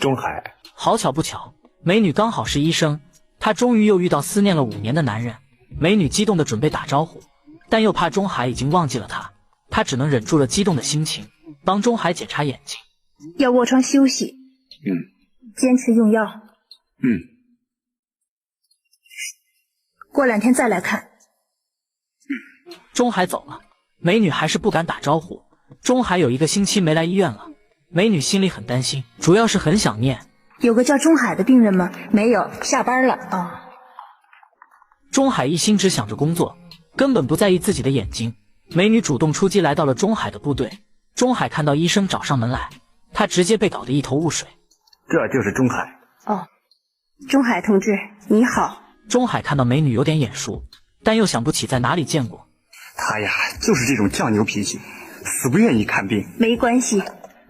钟海，好巧不巧，美女刚好是医生，她终于又遇到思念了5年的男人。美女激动的准备打招呼，但又怕钟海已经忘记了她，她只能忍住了激动的心情，帮钟海检查眼睛。要卧床休息，坚持用药，过2天再来看。钟海走了，美女还是不敢打招呼。钟海有1个星期没来医院了，美女心里很担心，主要是很想念。有个叫钟海的病人吗？没有，下班了。钟海一心只想着工作，根本不在意自己的眼睛。美女主动出击，来到了钟海的部队。钟海看到医生找上门来，他直接被搞得一头雾水。这就是钟海。钟海同志，你好。钟海看到美女有点眼熟，但又想不起在哪里见过。他呀，就是这种犟牛脾气，死不愿意看病。没关系，